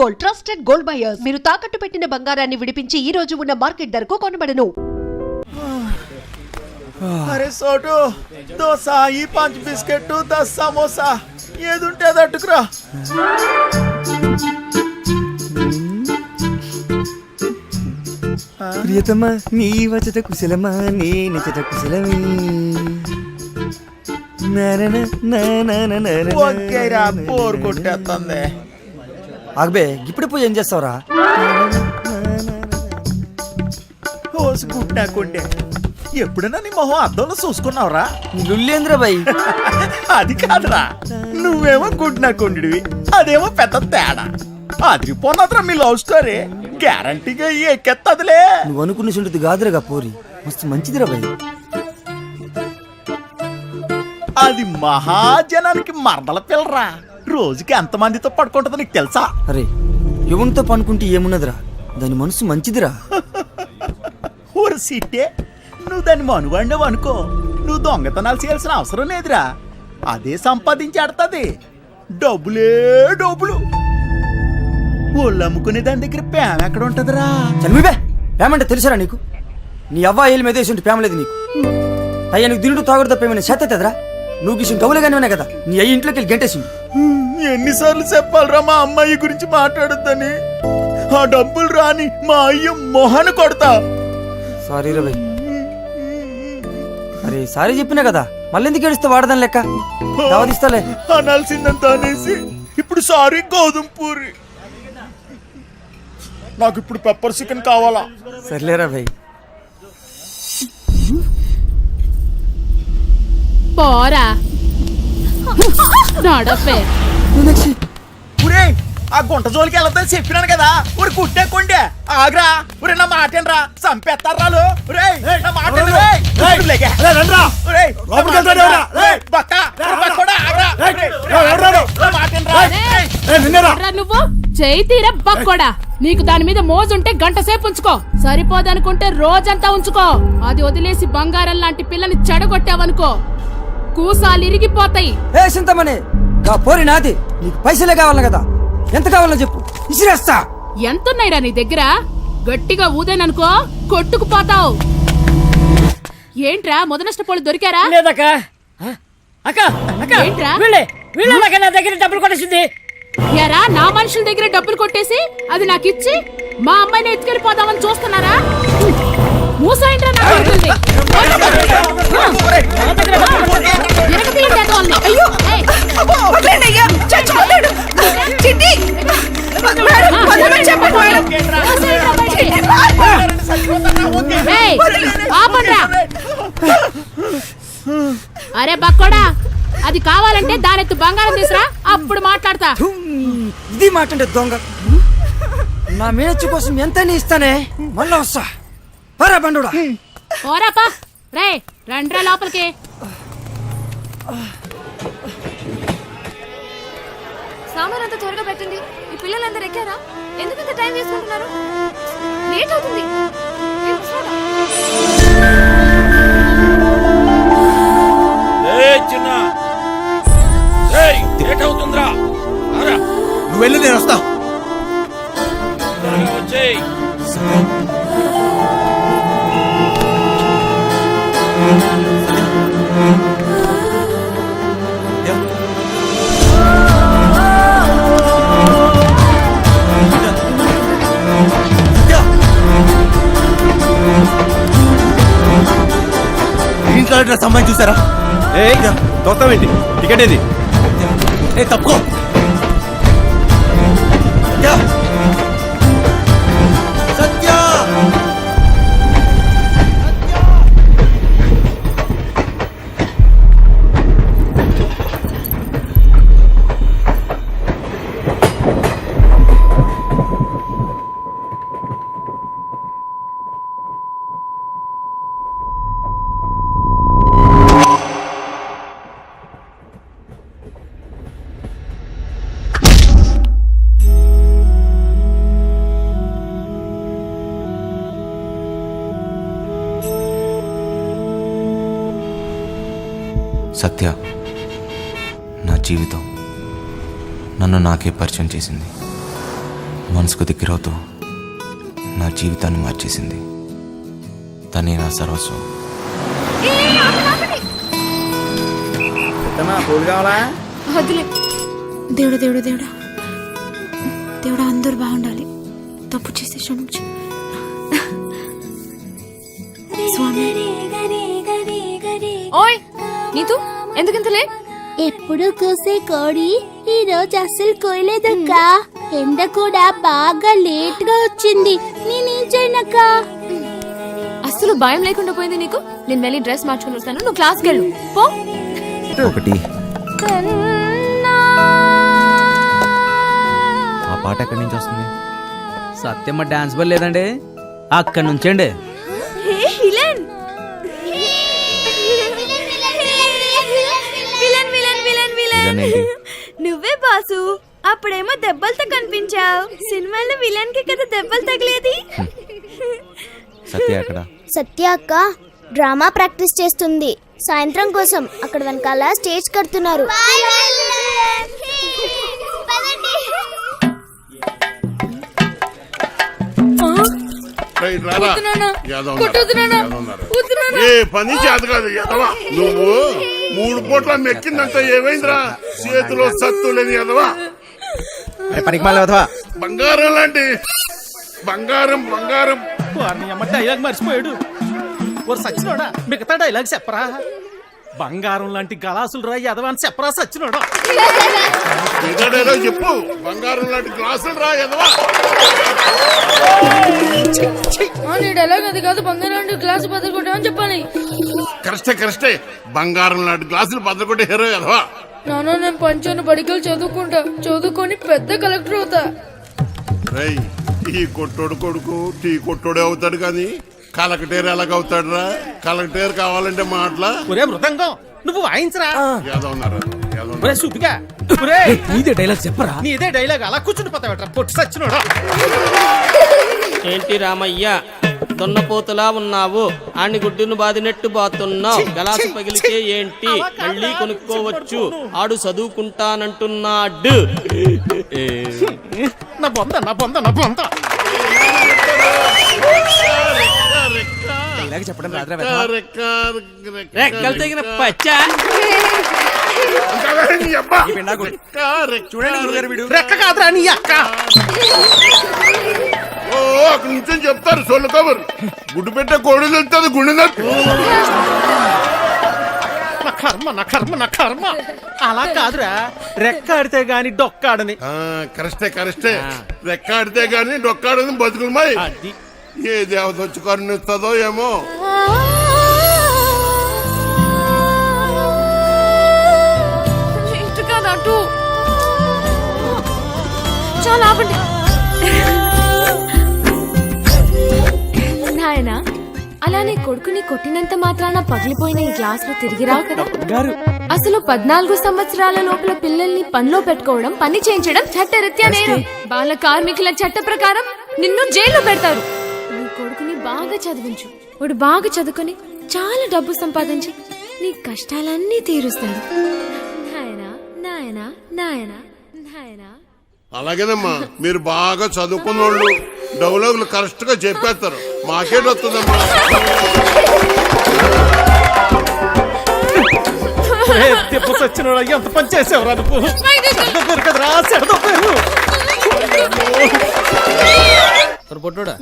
Gold, trusted gold buyers. మీరు తాకట్టు పెట్టిన బంగారాన్ని విడిపించి ఈ రోజు ఉన్న మార్కెట్ ధరకు కొనబడను. అరే సోటు దోశ, ఈ 5 బిస్కెట్, 10 సమోసా ఏదుంటే అది అట్టుకురా. ప్రియతమా నీ వచ్చట కుశలమా నీ నిచట కుశలమే. ఓకేరా, బోర్ కొట్టేస్తుంది. ఆగబే, ఇప్పుడు పోయి ఏం చేస్తావురా? ఓసి గుడ్డాకుండే ఎప్పుడైనా నీ మొహం అద్దంలో చూసుకున్నావురా? లుల్లేంద్ర బాయ్. అది కాదురా, నువ్వేమో గుడ్నాకుండివి, అదేమో పెద్ద తేడా. అదిరిపోన్నదిరా మీ లవ్ స్టోరీ. గ్యారంటీగా ఎక్కెత్తదిలే. నువ్వు అనుకున్న చుంటుంది కాదురగా పోరి, మస్తు మంచిదిరా బాయ్. అది మహాజనానికి మరదల పిల్లరా. రోజుకి ఎంతమందితో పడుకుంటుందో నీకు తెలుసా? అరే ఎవరితో పనుకుంటే ఏమున్నదిరా, దాని మనసు మంచిదిరా. ఊరు సిట్టే, నువ్వు దాన్ని మనువాడినావు అనుకో, నువ్వు దొంగతనాలు చేయాల్సిన అవసరం లేదురా. అదే సంపాదించి ఆడుతుంది. డబ్బులే డబ్బులు. ఒళ్ళు అమ్ముకునే దాని దగ్గర ప్రేమ ఎక్కడ ఉంటదిరా? చల్మిబే, ప్రేమంటే తెలుసారా నీకు? నీ అవ్వ ఏళ్ళు మీద వేసి ప్రేమ లేదు నీకు. అయ్యా నీకు తింటూ తాగుడు తప్పేమైనా చేతరా? నువ్వు గిసిన డబ్బులుగానే ఉన్నాయి కదా, నీ అయ్యి ఇంట్లోకి వెళ్ళి గంటేసిండు. ఎన్నిసార్లు చెప్పాలరా మా అమ్మాయి గురించి మాట్లాడొద్దని? ఆ డబ్బులు రాని మా అయ్య మొహాన్ని కొడతా. సారీ రా భయ్. అరే సారీ చెప్పినా కదా, మళ్ళీ ఎందుకు ఏడుస్తా? వాడదాని లెక్క దావదిస్తాలే. అనాల్సిందంత అనేసి ఇప్పుడు సారీ గోధుమ పూరి. నాకు ఇప్పుడు పెప్పర్ చికెన్ కావాలా? సర్లేరా భయ్. పోరా నడపే. ఒరే, ఆ గుంట జోలికి వెళ్ళొద్దని చెప్పినాను కదా. ఊరి కుట్టాకుండే ఆగ్రా. ఒరే నా మాటేనరా, చంపేస్తారా? నా మాట నువ్వు చేయి తీర బక్కోడా. నీకు దాని మీద మోజుంటే గంట సేపు ఉంచుకో, సరిపోదనుకుంటే రోజంతా ఉంచుకో. అది వదిలేసి బంగారం లాంటి పిల్లని చెడగొట్టావనుకో, కూసాలు ఇరిగిపోతాయి. ఏ సింతమనే, గా పోరి నాది. నీకు పైసలే కావాలి కదా, ఎంత కావాలో చెప్పు, ఇసిరేస్తా. ఎంతున్నాయిరా నీ దగ్గర? గట్టిగా ఊదేననుకో కొట్టుకుపోతావు. ఏంట్రా మొదనష్టపోళ్ళు దొరికారా? లేదక్క. అక్క అక్క, ఏంట్రా? వీళ్ళ నా దగ్గర డబ్బులు కొట్టేసింది. యారా, నా మనుషుల దగ్గర డబ్బులు కొట్టేసి అది నాకిచ్చి మా అమ్మాయిని ఎత్తుకెళ్ళిపోదామని చూస్తున్నారా? మూసాయింట్రా నా కొడుకుల్ని. అరే బక్కోడా, అది కావాలంటే దానెత్తు బంగారం తీసురా, అప్పుడు మాట్లాడతా. ఇది మాట్లాడే దొంగ. నా మేనచ్చు కోసం ఎంత ఇస్తానే, మళ్ళా వస్తా. పరా బండుడా. పోరాపా. రే రండ్రా లోపలికి. సామాన్ అంతా త్వరగా పెట్టండి. ఈ పిల్లలందరూ ఎక్కారా? ఎందుకంత టైం తీసుకుంటున్నారు? లేట్ అవుతుంది. నువ్వు వెళ్ళి నేను వస్తా. అమ్మాయి చూసారా? తొక్కవేంటి? టికెట్ ఏది? తప్పుకో. సత్య, సత్య నా జీవితం నన్ను నాకే పరిచయం చేసింది. మనసుకు దగ్గరవుతూ నా జీవితాన్ని మార్చేసింది. తనే నా సర్వస్వం. పూలు కావాలా? వద్దులే. దేవుడా దేవుడా దేవుడా దేవుడా, అందరూ బాగుండాలి. తప్పు చేసే క్షమించు స్వామి. ఓయ్ నీతు, ఎందుకింత లేట్? ఎప్పుడు కూసే కోడి ఈ రోజు అస్సలు కోయలేదక్క. ఎండ కూడా బాగా లేట్ గా వచ్చింది. నేనేం చేయనక్క? అస్సలు భయం లేకుండా పోయింది నీకు. నేను వెళ్ళి డ్రెస్ మార్చుకుని వస్తాను, నువ్వు క్లాస్కి వెళ్ళు పో. ఒకటి ఆ పాట ఎక్కడి నుంచి వస్తుంది? సత్యమ్మ డాన్స్ బల్ లేదండి, అక్కడి నుంచండి. విలన్ ఏంటి? నువ్వే బాసు. అప్పుడేమో దెబ్బలతో కనిపించావు. సినిమాలో విలన్ కి కదా దెబ్బలు తగిలేది. సత్య అక్కడ. సత్య అక్క డ్రామా ప్రాక్టీస్ చేస్తుంది. సాయంత్రం కోసం అక్కడ వెనకాల స్టేజ్ కడుతున్నారు. ఏ పని చేత కాదు ఎదవా. నువ్వు 3 పూట్ల మెక్కిందంటే ఏమైందిరా? చేతిలో సత్తు లేని ఎదవా. పనికి మళ్ళీ వదవా. బంగారం లాంటి బంగారం బంగారం. డైలాగ్ మర్చిపోయాడు. ఓ సచ్చినోడా, మిగతా డైలాగ్ చెప్పరా? బంగారం లాంటి గలాసులు రా ఎదవా అని చెప్పరా సచ్చినోడా? ఏదో చెప్పు. బంగారం లాంటి గ్లాసులు రా ఎదవా. డైలాగ్ అది కాదు, బంగారం లాంటి గ్లాసు బదులుకుంటామని చెప్పాలి. కరెక్టే. బంగారం లాంటి గ్లాసులు బద్దకొట్టే హీరో ఎదవా. నాన్న నేను పంచాను, బడికలు చదువుకుంటా, చదువుకొని పెద్ద కలెక్టర్ అవుతా. రేయ్, ఈ కొట్టోడు కొడుకు టీ కొట్టోడే అవుతాడు కానీ కలెక్టర్ ఎలాగవుతాడు రా? కలెక్టర్ కావాలంటే మాటలా? ఒరే మృదంగం, నువ్వు వాయించరా? ఏదో ఉన్నారు ఒరే సూపిగా, నీదే డైలాగ్ చెప్పరా? నీదే డైలాగ్ అలా కూర్చుండిపోతావట పొట్టి సచ్చినోడా. ఏంటి రామయ్య దున్నపోతులా ఉన్నావు? ఆని గుడ్డును బాదినట్టు బాతున్నావు. గలాసు పగిలితే ఏంటి, మళ్ళీ కొనుక్కోవచ్చు. ఆడు చదువుకుంటానంటున్నాడు. నా బొంద నా బొంద నా బొంద. డైలాగ్ చెప్పడం రాదురా. రెక్కలు తెగిన పచ్చా. రెక్క కాదురా నీ అక్క. ఓ అక్కడి నుంచి చెప్తారు సొల్లు కబర్. గుడ్డు పెట్టే కోడి తెలుస్తుంది గుండె నొప్పి. నా కర్మ నా కర్మ నా కర్మ. అలా కాదురా, రెక్క ఆడితే గాని డొక్కాడని. కరెక్టే. రెక్క ఆడితే గాని డొక్కాడని బతుకులమాయి. ఏ దేవత వచ్చి కరుణిస్తుందో ఏమో. చాలా ఆపండి నాయనా. అలానే కొడుకుని కొట్టినంత మాత్రాన పగిలిపోయిన ఈ గ్లాసులు తిరిగి రావు కదా. అసలు 14 సంవత్సరాల లోపల పిల్లల్ని పనిలో పెట్టుకోవడం, పని చేయించడం చట్టరీత్యా నేరం. బాల కార్మికుల చట్ట ప్రకారం నిన్ను జైల్లో పెడతారు. నీ కొడుకుని బాగా చదివించు. వాడు బాగా చదువుకొని చాలా డబ్బు సంపాదించి నీ కష్టాలన్నీ తీరుస్తాడు. నాయనా నాయనా నాయనా నాయనా. అలాగేనమ్మా, మీరు బాగా చదువుకున్న వాళ్ళు డైలాగులు కరెక్ట్ గా చెప్పేస్తారు. మాకేట్ వస్తుందమ్మా. దెబ్బ సచ్చినోడా, ఎంత పని చేసావురా నువ్వు? దొరకదురా సెడదొప్పారు. పొట్టోడా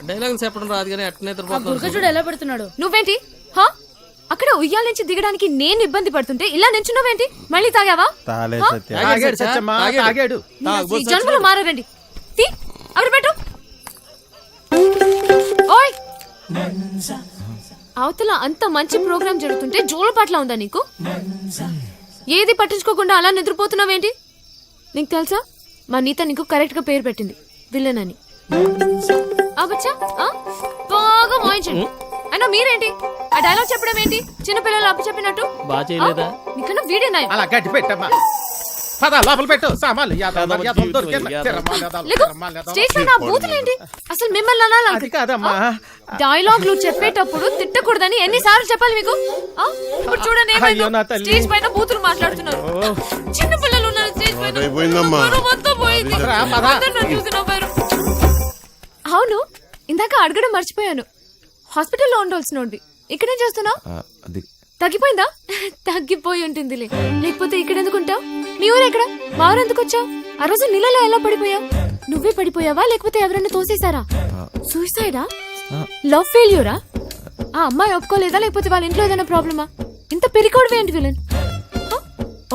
డైలాగులు చెప్పడం రాదు కానీ అట్నే చూడు ఎలా పెడుతున్నాడు. నువ్వేంటి హా? అక్కడ ఉయ్యాల నుంచి దిగడానికి నేను ఇబ్బంది పడుతుంటే ఇలా నించున్నావేంటి? మళ్ళీ తాగావా? తాగాడు సత్యమ్మా, తాగాడు. ఈ జన్మలో మారండి. అవి పెట్టు. ఓయ్, అవతల అంత మంచి ప్రోగ్రామ్ జరుగుతుంటే జోలపాట్ల ఉందా నీకు? ఏది పట్టించుకోకుండా అలా నిద్రపోతున్నావేంటి? నీకు తెలుసా, మా నీత నీకు కరెక్ట్ గా పేరు పెట్టింది, విలన్ అని. అవచ్చా బాగా వాయించండి. అయినా మీరేంటి ఆ డైలాగ్ చెప్పడం ఏంటి? చిన్నపిల్లలు అప్పు చెప్పినట్టు. బాగా చేయలేదా? నీకన్నా వీడే నాయం. అలా గట్టి పెట్టమ్మా. పద లోపల పెట్టు సామాన్లు. స్టేజ్ పైన బూతులేంటి? అసలు మిమ్మల్ని అనాలి కాదమ్మా. డైలాగ్లు చెప్పేటప్పుడు తిట్టకూడదని ఎన్నిసార్లు చెప్పాలి మీకు? ఇప్పుడు చూడండి, స్టేజ్ పైన బూతులు మాట్లాడుతున్నారు. చిన్న పిల్లలు ఉన్నారు స్టేజ్ పైన. అయిపోయిందమ్మా. మొత్తం పోయింది. అందరూ నన్ను చూసి నవ్వారు. అవును ఇందాక అడగడం మర్చిపోయాను. హాస్పిటల్లో ఉండాల్సినోడివి ఇక్కడేం చేస్తున్నావు? అది తగ్గిపోయిందా? తగ్గిపోయి ఉంటుందిలే, లేకపోతే ఇక్కడ ఎందుకుంటావు? మీ ఊరు ఎక్కడ? మా ఊరు ఎందుకు వచ్చావు? ఆ రోజు నీళ్ళలో ఎలా పడిపోయావు? నువ్వే పడిపోయావా లేకపోతే ఎవరైనా తోసేశారా? సూసైడా? లవ్ ఫెయిల్యూరా? ఆ అమ్మాయి ఒప్పుకోలేదా లేకపోతే వాళ్ళ ఇంట్లో ఏదైనా ప్రాబ్లమా? ఇంత పెరికోవడం ఏంటి విలన్?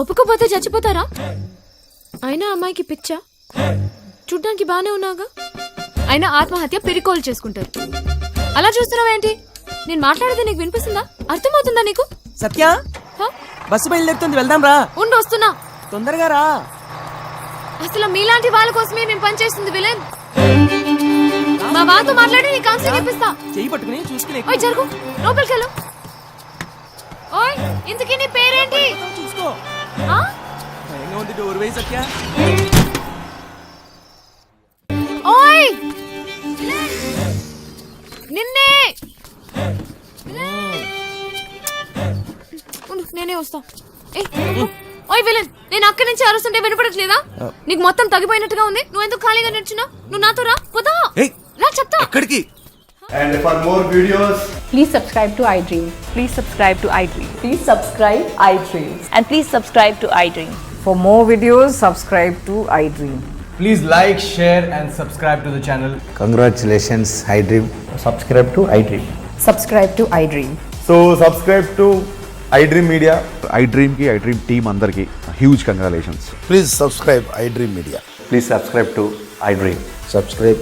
ఒప్పుకోపోతే చచ్చిపోతారా? అయినా అమ్మాయికి పిచ్చా? చూడ్డానికి బానే ఉన్నాగా. అయినా ఆత్మహత్య పెరికోలు చేసుకుంటారు. అలా చూస్తున్నావేంటి? నేను మాట్లాడేది నీకు వినిపిస్తుందా? అర్థమవుతుందా నీకు? సత్య హ? బస్సు బయలుదేరుతుంది, వెళ్దాం రా. ఉండు వస్తున్నా. తొందరగా రా. అసలు మీలాంటి వాళ్ళ కోసమే మేము పనిచేస్తుంది విలన్. మా వాళ్ళతో మాట్లాడి నీ కౌన్సిలింగ్ ఇప్పిస్తా. చెయ్యి పట్టుకుని చూసుకునే ఓయ్ జరుగు, లోపలికి వెళ్ళు. ఓయ్ ఇంతకీ నీ పేరేంటి? చూసుకో. ఆ? భయంగా ఉంది, డోర్ వేయి సత్య. ఓయ్ నిన్నే. ఉండు, నేనే వస్తా. ఓయ్ విలన్, నేను అక్కడి నుంచి అరుస్తుంటే వినపడట్లేదా? నీకు మొత్తం తగ్గిపోయినట్టుగా ఉంది. నువ్వు ఎందుకు ఖాళీగా నిల్చున్నావు? నువ్వు నాతో రా. పోదా రా, చెప్తా. ఎక్కడికి? And for more videos, Please subscribe to iDream. Please subscribe to iDream. Please subscribe iDream. And please subscribe to iDream. For more videos, subscribe to iDream. please like, share and subscribe to the channel. Congratulations iDream. Subscribe to iDream. Subscribe to iDream. So subscribe to iDream Media. iDream కి iDream team అందరికి huge congratulations. Please subscribe iDream media. Please subscribe to iDream. Subscribe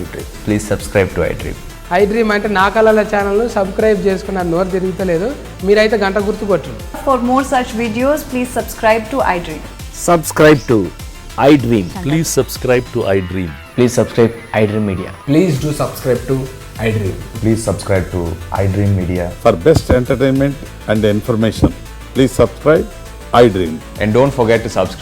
iDream. Please subscribe to iDream. iDream అంటే నా కళల channel subscribe చేసుకున్న నోరు తిరుగుతలేదు. మీరైతే గంట గుర్తు కొట్టు. For more such videos, please subscribe to iDream. Subscribe to iDream. Please subscribe to iDream. Please subscribe iDream Media. Please do subscribe to iDream. Please subscribe to iDream media. For best entertainment and information, please subscribe iDream. And don't forget to subscribe